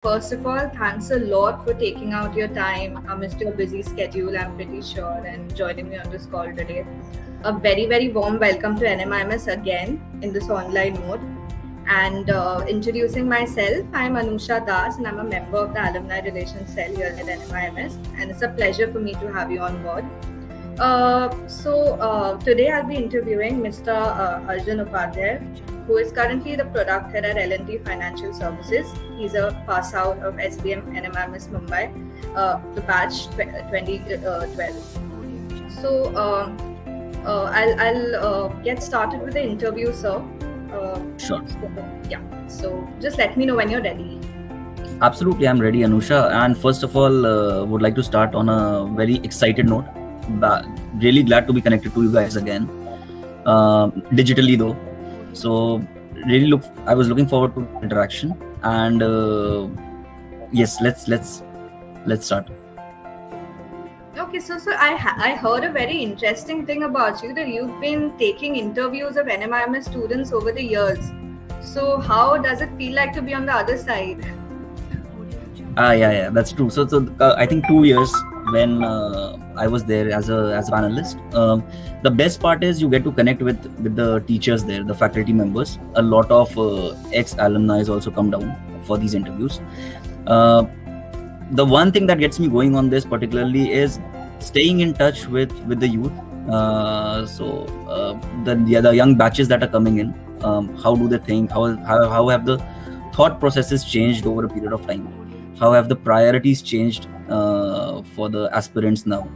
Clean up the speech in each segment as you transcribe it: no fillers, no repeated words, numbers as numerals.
First of all, thanks a lot for taking out your time amidst your busy schedule, I'm pretty sure, and joining me on this call today. A very, very warm welcome to NMIMS again in this online mode. And introducing myself, I'm Anusha Das, and I'm a member of the Alumni Relations Cell here at NMIMS. And it's a pleasure for me to have you on board. Today I'll be interviewing Mr. Arjun Upadhyay, who is currently the product head at L&T Financial Services. He's a pass out of SBM NMIMS Mumbai, the batch 2012. I'll get started with the interview, sir. Sure. So just let me know when you're ready. Absolutely, I'm ready, Anusha. And first of all, would like to start on a very excited note. Really glad to be connected to you guys again, digitally though. So I was looking forward to interaction. And yes, let's start. Okay, so I heard a very interesting thing about you, that you've been taking interviews of NMIMS students over the years. So how does it feel like to be on the other side? Yeah, that's true. So I think 2 years when I was there as an analyst. The best part is you get to connect with the teachers there, the faculty members. A lot of ex-alumni also come down for these interviews. The one thing that gets me going on this particularly is staying in touch with the youth. The young batches that are coming in, how do they think? How have the thought processes changed over a period of time? How have the priorities changed for the aspirants now?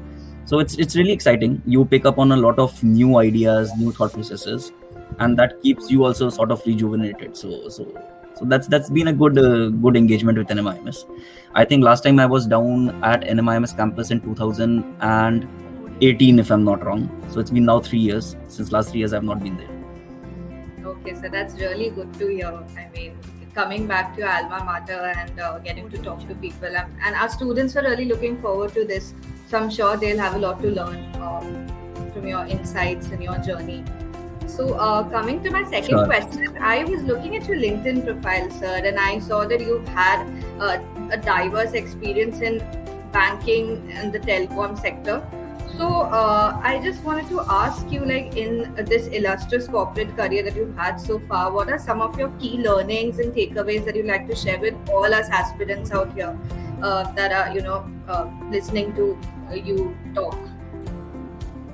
So it's really exciting. You pick up on a lot of new ideas, new thought processes, and that keeps you also sort of rejuvenated. So that's been a good engagement with NMIMS. I think last time I was down at NMIMS campus in 2018, if I'm not wrong. So it's been now 3 years. Since last 3 years, I've not been there. Okay, so that's really good to hear. I mean, coming back to your alma mater and getting to talk to people, and our students are really looking forward to this. So I'm sure they'll have a lot to learn from your insights and your journey. So coming to my second question, I was looking at your LinkedIn profile, sir, and I saw that you've had a diverse experience in banking and the telecom sector. So I just wanted to ask you, like, in this illustrious corporate career that you've had so far, what are some of your key learnings and takeaways that you'd like to share with all us aspirants out here that are, listening to you talk?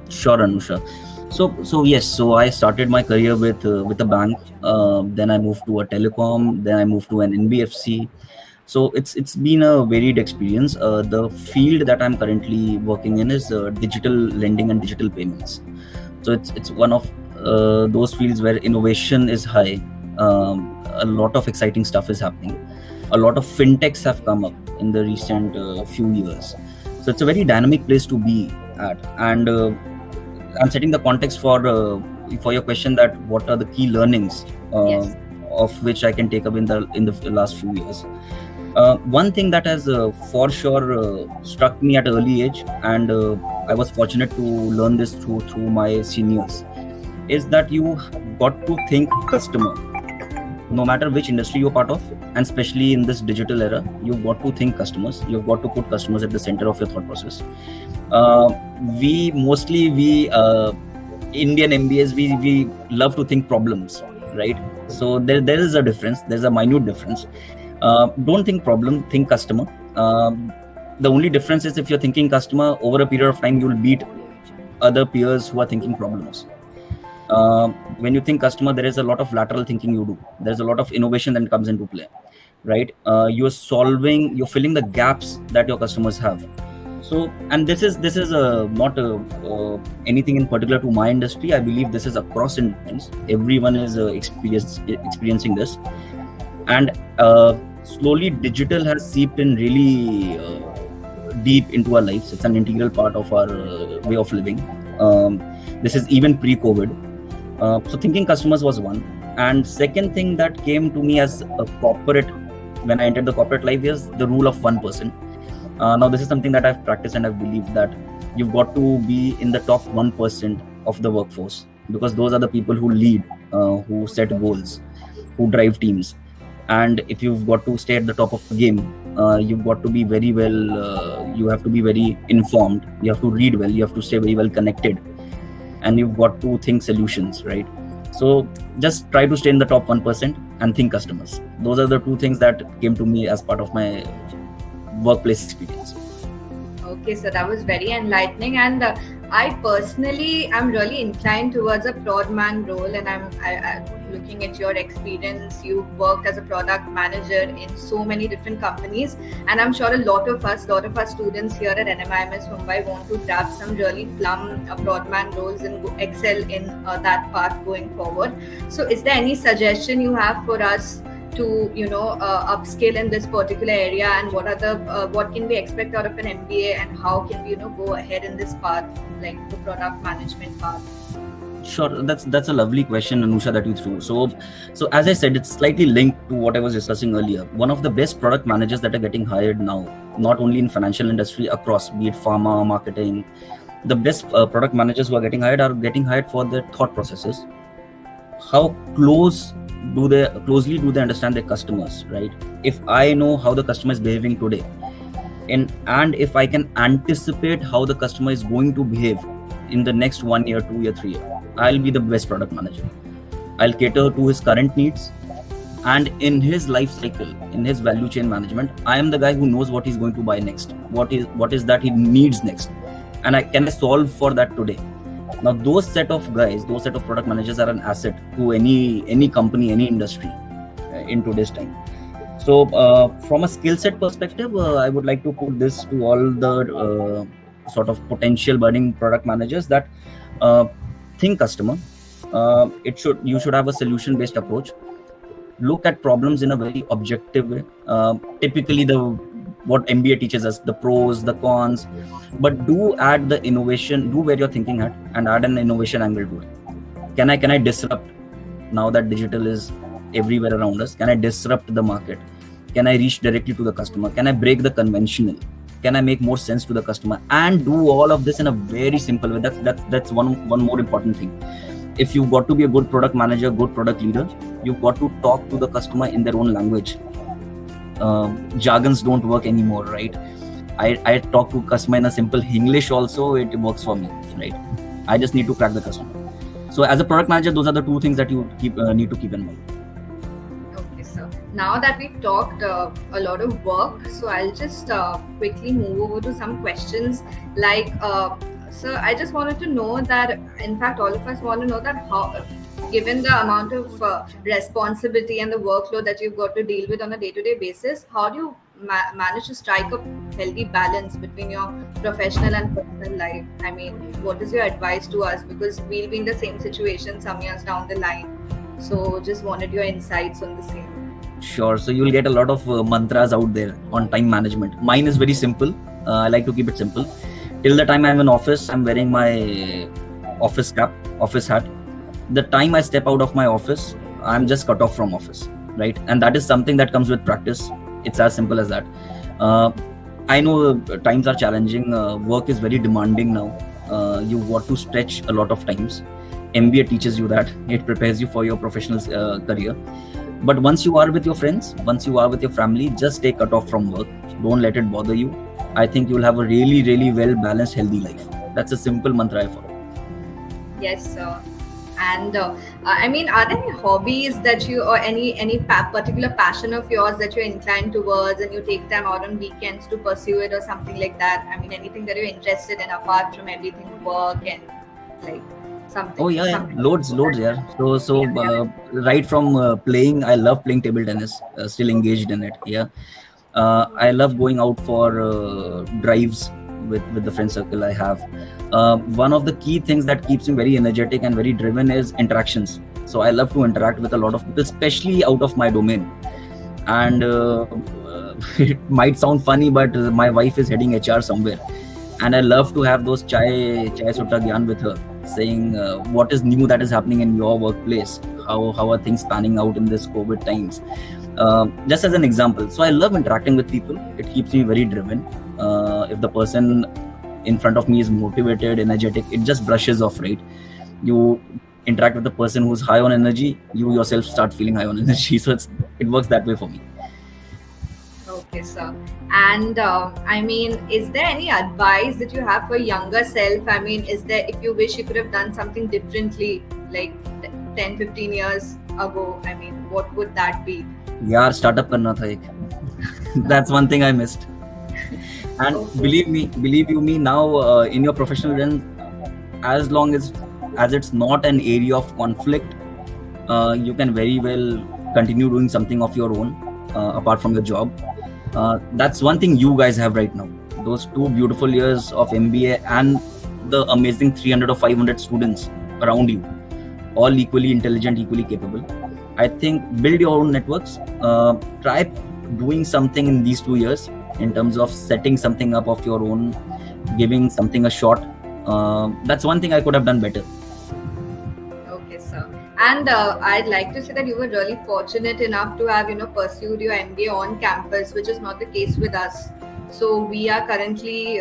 Sure, Anusha. So yes, so I started my career with a bank. Then I moved to a telecom. Then I moved to an NBFC. So it's been a varied experience. The field that I'm currently working in is digital lending and digital payments. So it's one of those fields where innovation is high. A lot of exciting stuff is happening. A lot of fintechs have come up in the recent few years. So it's a very dynamic place to be at. And I'm setting the context for your question, that what are the key learnings Yes. of which I can take up in the last few years. One thing that has for sure struck me at an early age, and I was fortunate to learn this through my seniors, is that you got to think customer. No matter which industry you're part of, and especially in this digital era, you've got to think customers. You've got to put customers at the center of your thought process. We Indian MBAs, we love to think problems, right? So there is a difference. There's a minute difference. Don't think problem, think customer. The only difference is, if you're thinking customer, over a period of time, you'll beat other peers who are thinking problems. When you think customer, there is a lot of lateral thinking you do. There's a lot of innovation that comes into play, right? You're filling the gaps that your customers have. So, and this is not anything in particular to my industry. I believe this is across industries. Everyone is experiencing this, and slowly digital has seeped in really deep into our lives. It's an integral part of our way of living. This is even pre-COVID. So thinking customers was one. And second thing that came to me as a corporate, when I entered the corporate life, is the rule of 1%. Now this is something that I've practiced, and I believe that you've got to be in the top 1% of the workforce, because those are the people who lead, who set goals, who drive teams. and if you've got to stay at the top of the game, you've got to be very well, you have to be very informed, you have to read well, you have to stay very well connected, and you've got to think solutions, right? So just try to stay in the top 1% and think customers. Those are the two things that came to me as part of my workplace experience. Okay, so that was very enlightening, and I personally am really inclined towards a prod man role, and I'm looking at your experience. You've worked as a product manager in so many different companies, and I'm sure a lot of our students here at NMIMS Mumbai want to grab some really plum prod man roles and excel in that path going forward. So, is there any suggestion you have for us to upskill in this particular area, and what can we expect out of an MBA, and how can we go ahead in this path, like the product management path? Sure, that's a lovely question, Anusha, that you threw. So as I said, it's slightly linked to what I was discussing earlier. One of the best product managers that are getting hired now, not only in financial industry, across, be it pharma, marketing, the best product managers who are getting hired for their thought processes. How closely do they understand their customers, right? If I know how the customer is behaving today, and if I can anticipate how the customer is going to behave in the next 1 year, 2 year, 3 year, I'll be the best product manager. I'll cater to his current needs, and in his life cycle, in his value chain management, I am the guy who knows what he's going to buy next, what is that he needs next, and I can solve for that today. Now those set of guys, those set of product managers are an asset to any company, any industry in today's time. So from a skill set perspective, I would like to put this to all the sort of potential budding product managers that think customer. You should have a solution based approach. Look at problems in a very objective way. Typically what MBA teaches us, the pros, the cons, but do add the innovation, do where you're thinking at, and add an innovation angle to it. Can I disrupt now that digital is everywhere around us? Can I disrupt the market? Can I reach directly to the customer? Can I break the conventional? Can I make more sense to the customer? And do all of this in a very simple way. That's one more important thing. If you've got to be a good product manager, good product leader, you've got to talk to the customer in their own language. Jargons don't work anymore, right? I talk to customer in a simple English also, it works for me, right? I just need to crack the customer. So as a product manager, those are the two things that you need to keep in mind. Okay, so now that we've talked a lot of work, so I'll just quickly move over to some questions. Like, so I just wanted to know that, in fact, all of us want to know that how, given the amount of responsibility and the workload that you've got to deal with on a day-to-day basis, how do you manage to strike a healthy balance between your professional and personal life? I mean, what is your advice to us? Because we'll be in the same situation some years down the line. So just wanted your insights on the same. Sure. So you'll get a lot of mantras out there on time management. Mine is very simple. I like to keep it simple. Till the time I'm in office, I'm wearing my office cap, office hat. The time I step out of my office, I'm just cut off from office, right? And that is something that comes with practice. It's as simple as that. I know times are challenging. Work is very demanding now. You got to stretch a lot of times. MBA teaches you that. It prepares you for your professional career. But once you are with your friends, once you are with your family, just stay cut off from work. Don't let it bother you. I think you'll have a really, really well-balanced, healthy life. That's a simple mantra I follow. Yes, sir. And I mean, are there any hobbies that you, or any particular passion of yours that you're inclined towards, and you take time out on weekends to pursue it, or something like that? I mean, anything that you're interested in apart from everything work and like something? Oh yeah, something. loads, yeah. So right from playing, I love playing table tennis. Still engaged in it. Yeah. I love going out for drives with the friend circle I have. One of the key things that keeps me very energetic and very driven is interactions. So I love to interact with a lot of people, especially out of my domain. And it might sound funny, but my wife is heading HR somewhere, and I love to have those chai sutta gyan with her, saying what is new that is happening in your workplace, how are things panning out in this COVID times. Just as an example. So I love interacting with people. It keeps me very driven. If the person in front of me is motivated, energetic, it just brushes off, right? You interact with the person who's high on energy, you yourself start feeling high on energy. So it works that way for me. Okay, sir. And I mean, is there any advice that you have for younger self? I mean, is there, if you wish you could have done something differently, like 10, 15 years ago, I mean, what would that be? यार startup करना था एक. That's one thing I missed. And Okay. believe you me, now in your professional realm, as long as it's not an area of conflict, you can very well continue doing something of your own apart from your job. That's one thing you guys have right now. Those 2 beautiful years of MBA and the amazing 300 or 500 students around you, all equally intelligent, equally capable. I think build your own networks. Try doing something in these 2 years in terms of setting something up of your own, giving something a shot. That's one thing I could have done better. Okay, sir. And I'd like to say that you were really fortunate enough to have, pursued your MBA on campus, which is not the case with us. So we are currently,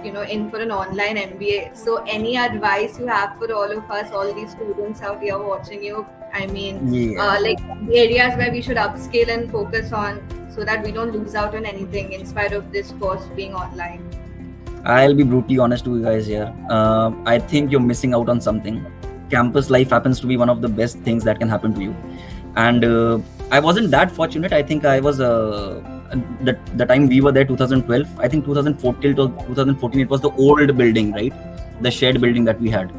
in for an online MBA. So any advice you have for all of us, all these students out here watching you? I mean, Yeah. like the areas where we should upscale and focus on, so that we don't lose out on anything in spite of this course being online. I'll be brutally honest to you guys here. I think you're missing out on something. Campus life happens to be one of the best things that can happen to you. And I wasn't that fortunate. I think I was the time we were there, 2012. I think 2014 to 2014, it was the old building, right? The shared building that we had.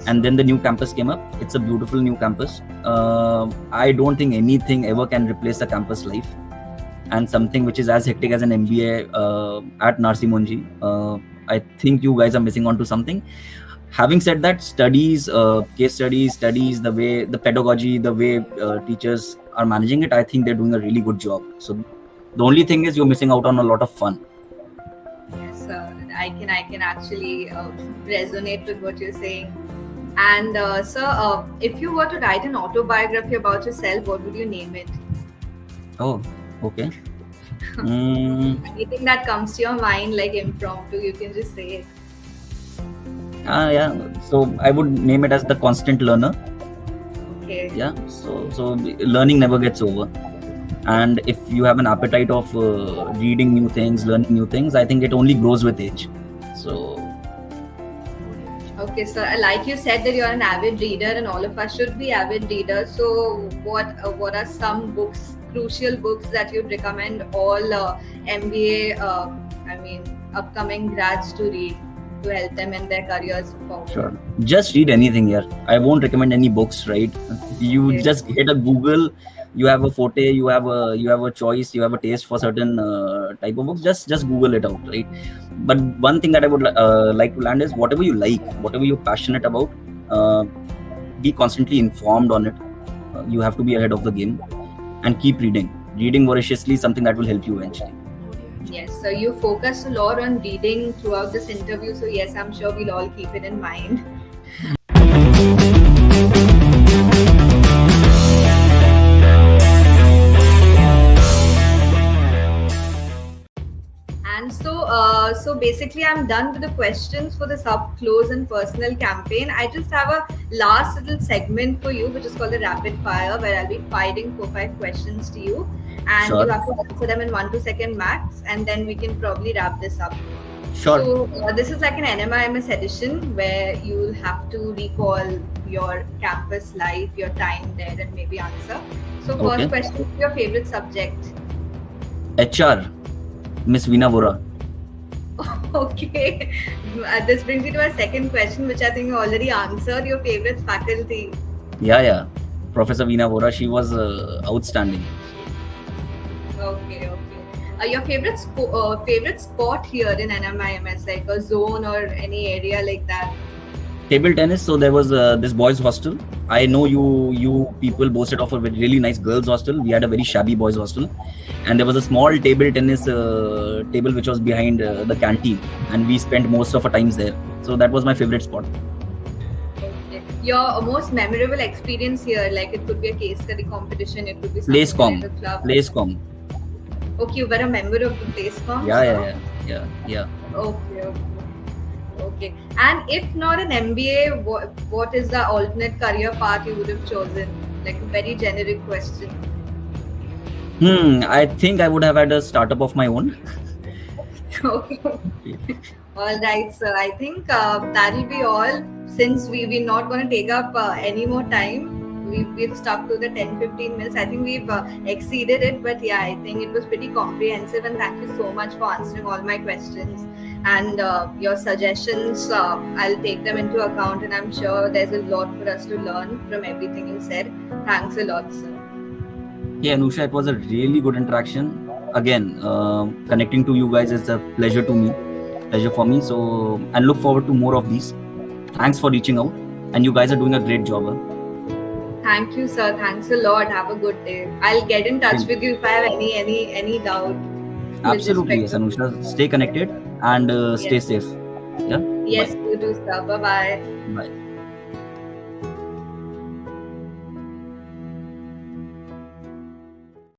And then the new campus came up. It's a beautiful new campus. I don't think anything ever can replace the campus life. And something which is as hectic as an MBA at Narsi Monji. I think you guys are missing on to something. Having said that, studies, case studies, the way the pedagogy, the way teachers are managing it, I think they're doing a really good job. So the only thing is you're missing out on a lot of fun. Yes, I can actually resonate with what you're saying. And sir, if you were to write an autobiography about yourself, what would you name it? Oh, okay. Mm, Anything that comes to your mind, like impromptu, you can just say it. yeah. So I would name it as the constant learner. Okay. Yeah. So learning never gets over. And if you have an appetite of reading new things, learning new things, I think it only grows with age. So Okay, so like you said that you're an avid reader, and all of us should be avid readers. So what are some books, crucial books that you'd recommend all MBA, upcoming grads to read to help them in their careers forward? sure, just read anything here. I won't recommend any books, right? You Okay. just hit a Google. You have a forte. You have a choice. You have a taste for certain type of books. Just Google it out, right? But one thing that I would like to land is whatever you like, whatever you're passionate about, be constantly informed on it. You have to be ahead of the game and keep reading. Reading voraciously is something that will help you eventually. Yes, so you focused a lot on reading throughout this interview. So yes, I'm sure we'll all keep it in mind. And so basically, I'm done with the questions for this up close and personal campaign. I just have a last little segment for you, which is called the rapid fire, where I'll be firing 4-5 questions to you, and Sure. you have to answer them in 1-2 second max, and then we can probably wrap this up. Sure. So this is like an NMIMS edition where you'll have to recall your campus life, your time there, and maybe answer. So first Okay. question: your favorite subject? HR, Miss Veena Vora. Okay. This brings me to my second question, which I think you already answered. Your favorite faculty? Yeah. Professor Veena Vora, she was outstanding. Okay. Your favorite favorite spot here in NMIMS, like a zone or any area like that? Table tennis. So there was this boys' hostel. I know you people boasted of a really nice girls' hostel. We had a very shabby boys' hostel, and there was a small table tennis table which was behind the canteen, and we spent most of our times there. So that was my favorite spot. Okay. Your most memorable experience here, like it could be a case study competition, it could be something Placecom. like a club. Placecom. Okay, you were a member of the Placecom? Yeah. Okay. Okay. And if not an MBA, what is the alternate career path you would have chosen? Like a very generic question. I think I would have had a startup of my own. Okay. All right, so I think that'll be all. Since we're not going to take up any more time, we've stuck to the 10-15 minutes. I think we've exceeded it, but yeah, I think it was pretty comprehensive. And thank you so much for answering all my questions and your suggestions. I'll take them into account, and I'm sure there's a lot for us to learn from everything you said. Thanks a lot, sir. Yeah, Anusha, it was a really good interaction. Again, connecting to you guys is a pleasure for me. So, and look forward to more of these. Thanks for reaching out, and you guys are doing a great job. Thank you, sir. Thanks a lot. Have a good day. I'll get in touch with you if I have any doubt. Absolutely, yes, Anusha. Stay connected and stay safe. Yeah. Yes, Bye. you too, sir. Bye-bye. Bye.